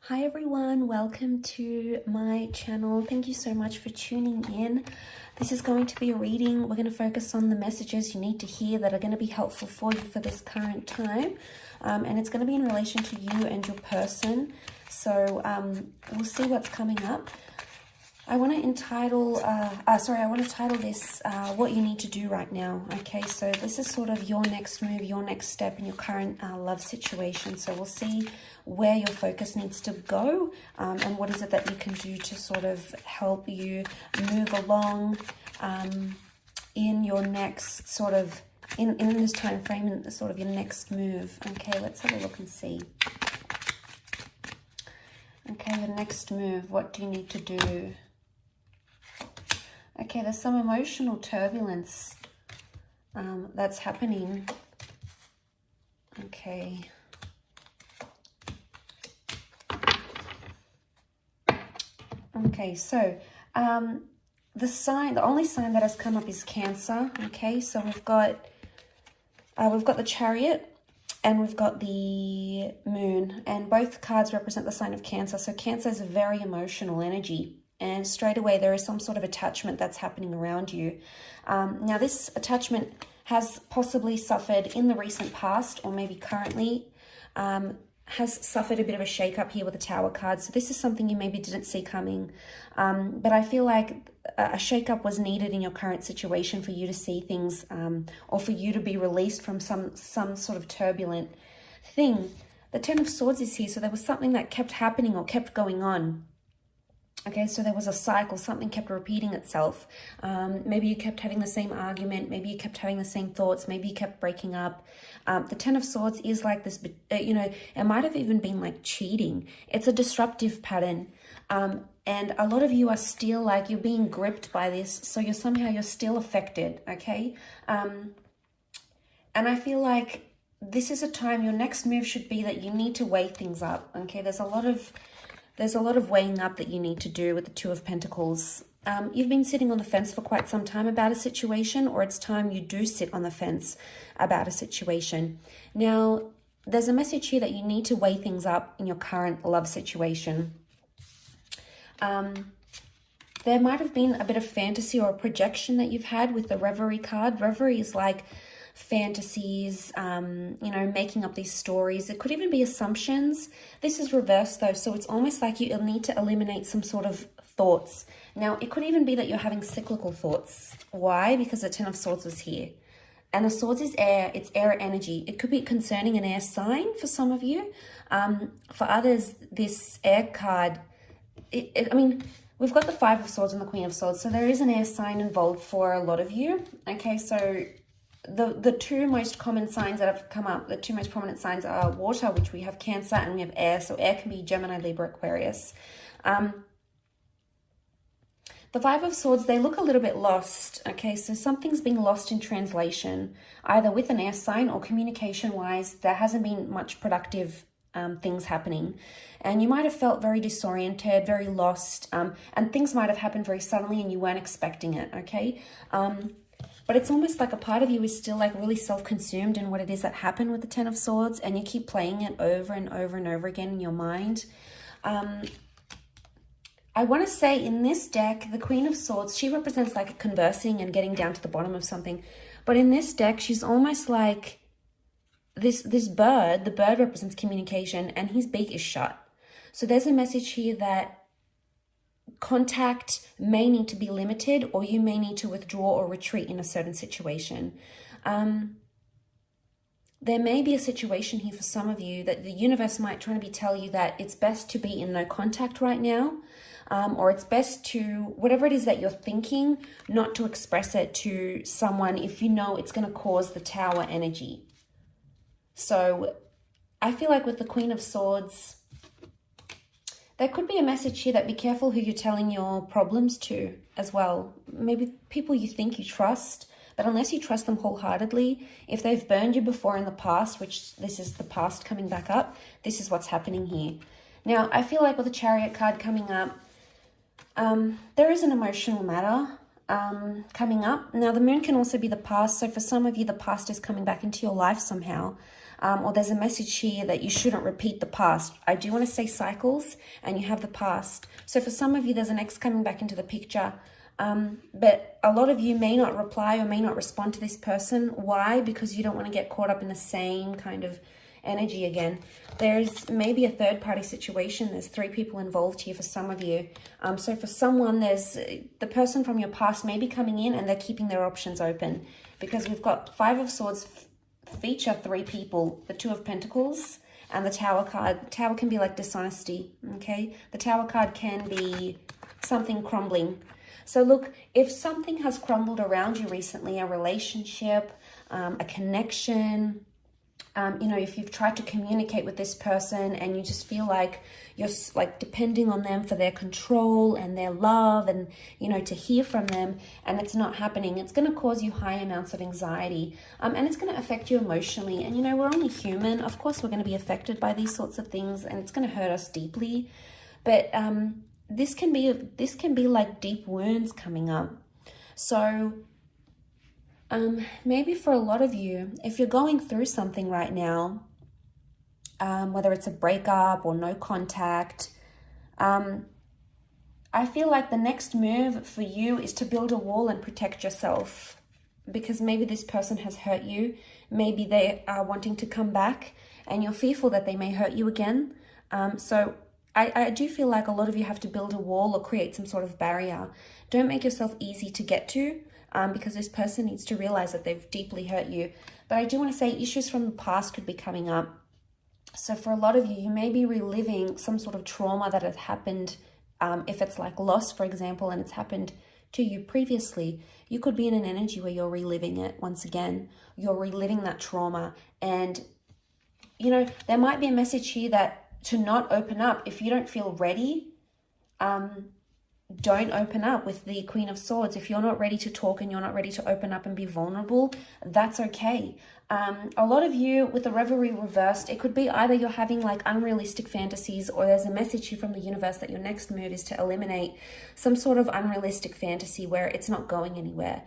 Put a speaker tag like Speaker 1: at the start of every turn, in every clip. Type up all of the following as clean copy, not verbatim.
Speaker 1: Hi everyone, welcome to my channel. Thank you so much for tuning in. This is going to be a reading. We're going to focus on the messages you need to hear that are going to be helpful for you for this current time. And it's going to be in relation to you and your person. So we'll see what's coming up. I want to title this what you need to do right now. Okay, so this is sort of your next move, your next step in your current love situation. So we'll see where your focus needs to go and what is it that you can do to sort of help you move along in your next sort of, in this time frame, in sort of your next move. Okay, let's have a look and see. Okay, your next move, what do you need to do? Okay, there's some emotional turbulence that's happening. Okay. Okay, so the only sign that has come up is Cancer. Okay, so we've got the Chariot and we've got the Moon, and both cards represent the sign of Cancer. So Cancer is a very emotional energy. And straight away, there is some sort of attachment that's happening around you. Now, this attachment has possibly suffered in the recent past, or maybe currently, has suffered a bit of a shake-up here with the Tower card. So this is something you maybe didn't see coming. But I feel like a shake-up was needed in your current situation for you to see things, or for you to be released from some sort of turbulent thing. The Ten of Swords is here, so there was something that kept happening or kept going on. Okay, so there was a cycle, something kept repeating itself. Maybe you kept having the same argument, maybe you kept having the same thoughts, maybe you kept breaking up. The Ten of Swords is like this, it might have even been like cheating. It's a disruptive pattern. And a lot of you are still like, you're being gripped by this, so you're still affected, okay? And I feel like this is a time, your next move should be that you need to weigh things up, okay? There's a lot of weighing up that you need to do with the Two of Pentacles. You've been sitting on the fence for quite some time about a situation, or it's time you do sit on the fence about a situation. Now, there's a message here that you need to weigh things up in your current love situation. There might have been a bit of fantasy or a projection that you've had with the Reverie card. Reverie is like fantasies, making up these stories. It could even be assumptions. This is reversed though, so it's almost like you'll need to eliminate some sort of thoughts. Now, it could even be that you're having cyclical thoughts. Why? Because the Ten of Swords was here. And the Swords is air, it's air energy. It could be concerning an air sign for some of you. For others, this air card, we've got the Five of Swords and the Queen of Swords, so there is an air sign involved for a lot of you. Okay, so the two most common signs that have come up, the two most prominent signs are water, which we have Cancer, and we have air. So air can be Gemini, Libra, Aquarius. The Five of Swords, they look a little bit lost. Okay, so something's being lost in translation, either with an air sign or communication-wise. There hasn't been much productive things happening. And you might have felt very disoriented, very lost, and things might have happened very suddenly and you weren't expecting it, okay? But it's almost like a part of you is still like really self-consumed in what it is that happened with the Ten of Swords, and you keep playing it over and over and over again in your mind. I want to say in this deck, the Queen of Swords, she represents like conversing and getting down to the bottom of something. But in this deck, she's almost like this bird. The bird represents communication and his beak is shut. So there's a message here that contact may need to be limited, or you may need to withdraw or retreat in a certain situation. There may be a situation here for some of you that the universe might try to tell you that it's best to be in no contact right now, or it's best to, whatever it is that you're thinking, not to express it to someone if you know it's going to cause the Tower energy. So I feel like with the Queen of Swords, there could be a message here that be careful who you're telling your problems to as well. Maybe people you think you trust, but unless you trust them wholeheartedly, if they've burned you before in the past, which this is the past coming back up, this is what's happening here. Now, I feel like with the Chariot card coming up, there is an emotional matter coming up. Now, the Moon can also be the past. So for some of you, the past is coming back into your life somehow. or there's a message here that you shouldn't repeat the past. I do want to say cycles, and you have the past. So for some of you, there's an ex coming back into the picture. But a lot of you may not reply or may not respond to this person. Why? Because you don't want to get caught up in the same kind of energy again. There's maybe a third party situation. There's 3 people involved here for some of you. So for someone, there's the person from your past may be coming in and they're keeping their options open, because we've got 5 of Swords feature 3 people, the 2 of Pentacles and the Tower card. The Tower can be like dishonesty, okay? The Tower card can be something crumbling. So look, if something has crumbled around you recently, a relationship, a connection, you know, if you've tried to communicate with this person and you just feel like you're like depending on them for their control and their love and, you know, to hear from them, and it's not happening, it's going to cause you high amounts of anxiety, and it's going to affect you emotionally. And, you know, we're only human. Of course, we're going to be affected by these sorts of things, and it's going to hurt us deeply. But this can be like deep wounds coming up. So maybe for a lot of you, if you're going through something right now, whether it's a breakup or no contact, I feel like the next move for you is to build a wall and protect yourself, because maybe this person has hurt you. Maybe they are wanting to come back and you're fearful that they may hurt you again. So I do feel like a lot of you have to build a wall or create some sort of barrier. Don't make yourself easy to get to, because this person needs to realize that they've deeply hurt you. But I do want to say issues from the past could be coming up. So for a lot of you, you may be reliving some sort of trauma that has happened. If it's like loss, for example, and it's happened to you previously, you could be in an energy where you're reliving it once again. You're reliving that trauma. And, you know, there might be a message here that to not open up. If you don't feel ready, don't open up with the Queen of Swords. If you're not ready to talk and you're not ready to open up and be vulnerable, that's okay. A lot of you with the Revelry reversed, it could be either you're having like unrealistic fantasies, or there's a message here from the universe that your next move is to eliminate some sort of unrealistic fantasy where it's not going anywhere.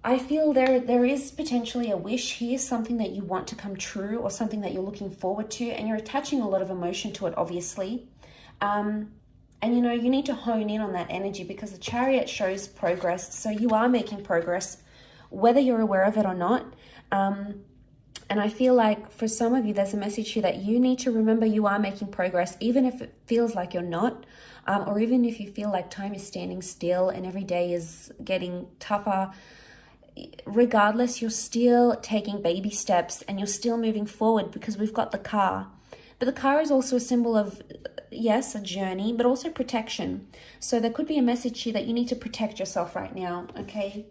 Speaker 1: I feel there is potentially a wish here, something that you want to come true or something that you're looking forward to, and you're attaching a lot of emotion to it, obviously. And, you know, you need to hone in on that energy, because the Chariot shows progress. So you are making progress, whether you're aware of it or not. And I feel like for some of you, there's a message here that you need to remember you are making progress, even if it feels like you're not, or even if you feel like time is standing still and every day is getting tougher. Regardless, you're still taking baby steps and you're still moving forward, because we've got the car. But the car is also a symbol of, yes, a journey, but also protection. So there could be a message here that you need to protect yourself right now, okay?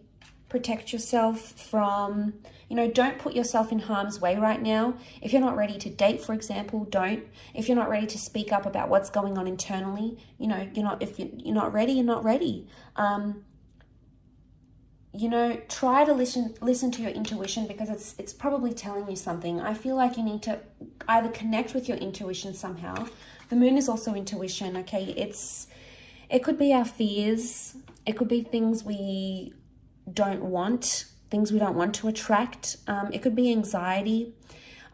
Speaker 1: Protect yourself from, you know, don't put yourself in harm's way right now. If you're not ready to date, for example, don't. If you're not ready to speak up about what's going on internally, you know, if you're not ready, you're not ready. You know, try to listen to your intuition, because it's probably telling you something. I feel like you need to either connect with your intuition somehow. The moon is also intuition, okay? It could be our fears. It could be things we don't want, things we don't want to attract. It could be anxiety.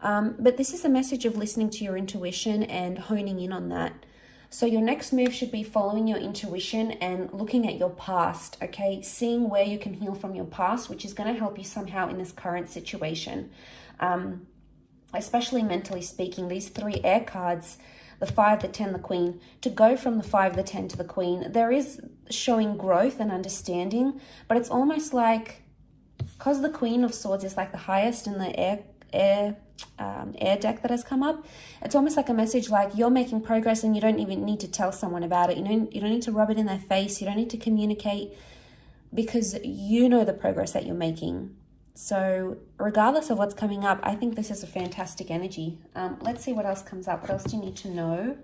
Speaker 1: But this is a message of listening to your intuition and honing in on that. So your next move should be following your intuition and looking at your past, okay? Seeing where you can heal from your past, which is going to help you somehow in this current situation. Especially mentally speaking, these 3 air cards, the 5, the 10, the Queen, to go from the 5, the 10 to the Queen, there is showing growth and understanding, but it's almost like, because the Queen of Swords is like the highest in the air deck that has come up, it's almost like a message like you're making progress and you don't even need to tell someone about it. You don't need to rub it in their face. You don't need to communicate, because you know the progress that you're making. So regardless of what's coming up, I think this is a fantastic energy. Let's see what else comes up. What else do you need to know?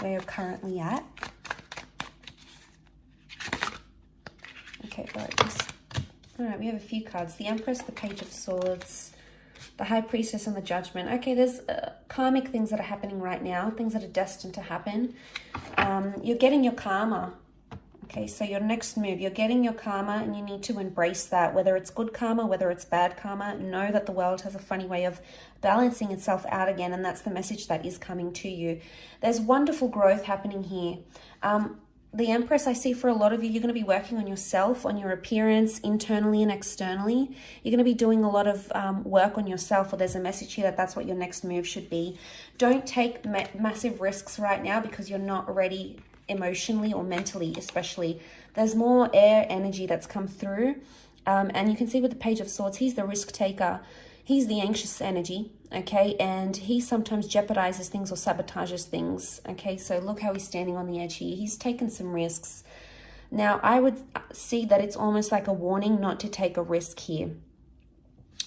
Speaker 1: Where you're currently at. Okay, all right, we have a few cards. The Empress, the Page of Swords, the High Priestess, and the Judgment. Okay, there's karmic things that are happening right now, things that are destined to happen. You're getting your karma, Okay, so your next move, you're getting your karma and you need to embrace that. Whether it's good karma, whether it's bad karma, know that the world has a funny way of balancing itself out again, and that's the message that is coming to you. There's wonderful growth happening here. The Empress, I see for a lot of you, you're going to be working on yourself, on your appearance, internally and externally. You're going to be doing a lot of work on yourself, or there's a message here that that's what your next move should be. Don't take massive risks right now because you're not ready emotionally or mentally, especially. There's more air energy that's come through, and you can see with the Page of Swords, he's the risk taker, he's the anxious energy, okay, and he sometimes jeopardizes things or sabotages things, okay. So look how he's standing on the edge here. He's taken some risks. Now I would see that it's almost like a warning not to take a risk here,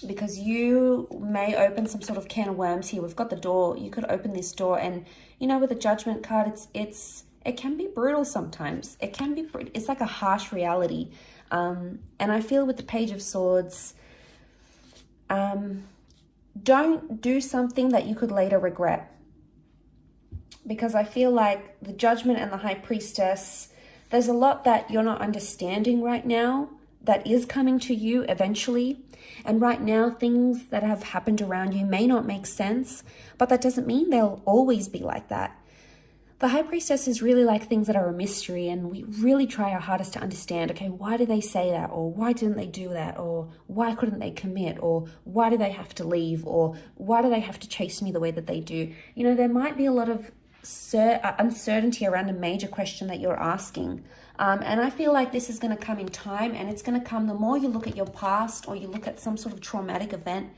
Speaker 1: because you may open some sort of can of worms here. We've got the door. You could open this door, and you know, with the Judgment card, it can be brutal sometimes. It can be, it's like a harsh reality. And I feel with the Page of Swords, don't do something that you could later regret. Because I feel like the Judgment and the High Priestess, there's a lot that you're not understanding right now that is coming to you eventually. And right now, things that have happened around you may not make sense, but that doesn't mean they'll always be like that. The High Priestess is really like things that are a mystery, and we really try our hardest to understand, okay, why did they say that? Or why didn't they do that? Or why couldn't they commit? Or why do they have to leave? Or why do they have to chase me the way that they do? You know, there might be a lot of uncertainty around a major question that you're asking. And I feel like this is going to come in time, and it's going to come the more you look at your past, or you look at some sort of traumatic event,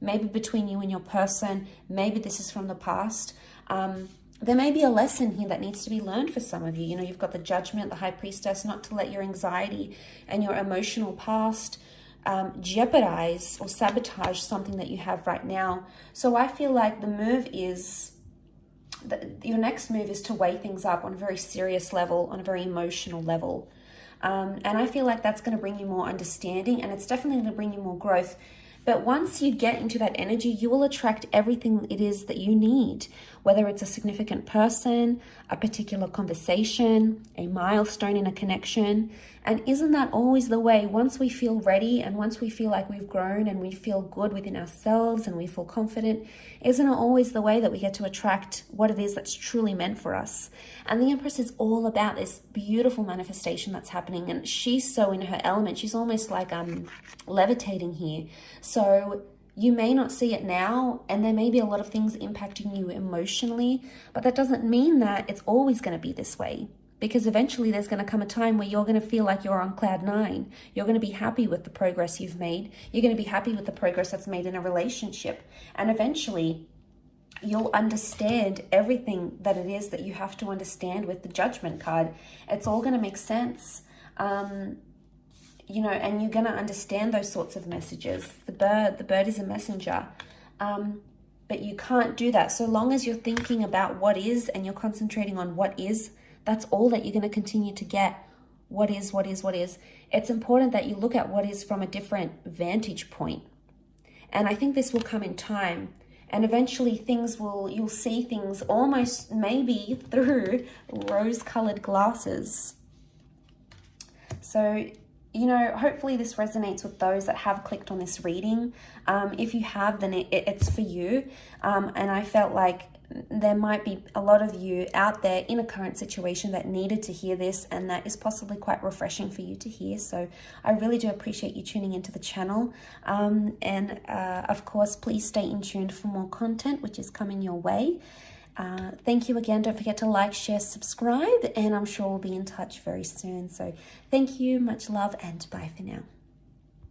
Speaker 1: maybe between you and your person, maybe this is from the past. There may be a lesson here that needs to be learned for some of you. You know, you've got the Judgment, the High Priestess, not to let your anxiety and your emotional past jeopardize or sabotage something that you have right now. So I feel like the move is, your next move is to weigh things up on a very serious level, on a very emotional level. And I feel like that's going to bring you more understanding, and it's definitely going to bring you more growth. But once you get into that energy, you will attract everything it is that you need, whether it's a significant person, a particular conversation, a milestone in a connection. And isn't that always the way? Once we feel ready, and once we feel like we've grown and we feel good within ourselves and we feel confident, isn't it always the way that we get to attract what it is that's truly meant for us? And the Empress is all about this beautiful manifestation that's happening, and she's so in her element. She's almost like levitating here. So you may not see it now, and there may be a lot of things impacting you emotionally, but that doesn't mean that it's always going to be this way. Because eventually there's going to come a time where you're going to feel like you're on cloud 9. You're going to be happy with the progress you've made. You're going to be happy with the progress that's made in a relationship. And eventually you'll understand everything that it is that you have to understand with the Judgment card. It's all going to make sense. You know, and you're going to understand those sorts of messages. The bird is a messenger. But you can't do that. So long as you're thinking about what is, and you're concentrating on what is, that's all that you're going to continue to get. What is, what is, what is. It's important that you look at what is from a different vantage point. And I think this will come in time. And eventually you'll see things almost maybe through rose-colored glasses. So, you know, hopefully this resonates with those that have clicked on this reading. If you have, then it's for you. And I felt like there might be a lot of you out there in a current situation that needed to hear this, and that is possibly quite refreshing for you to hear. So I really do appreciate you tuning into the channel. Of course, please stay in tuned for more content, which is coming your way. Thank you again. Don't forget to like, share, subscribe, and I'm sure we'll be in touch very soon. So thank you, much love, and bye for now.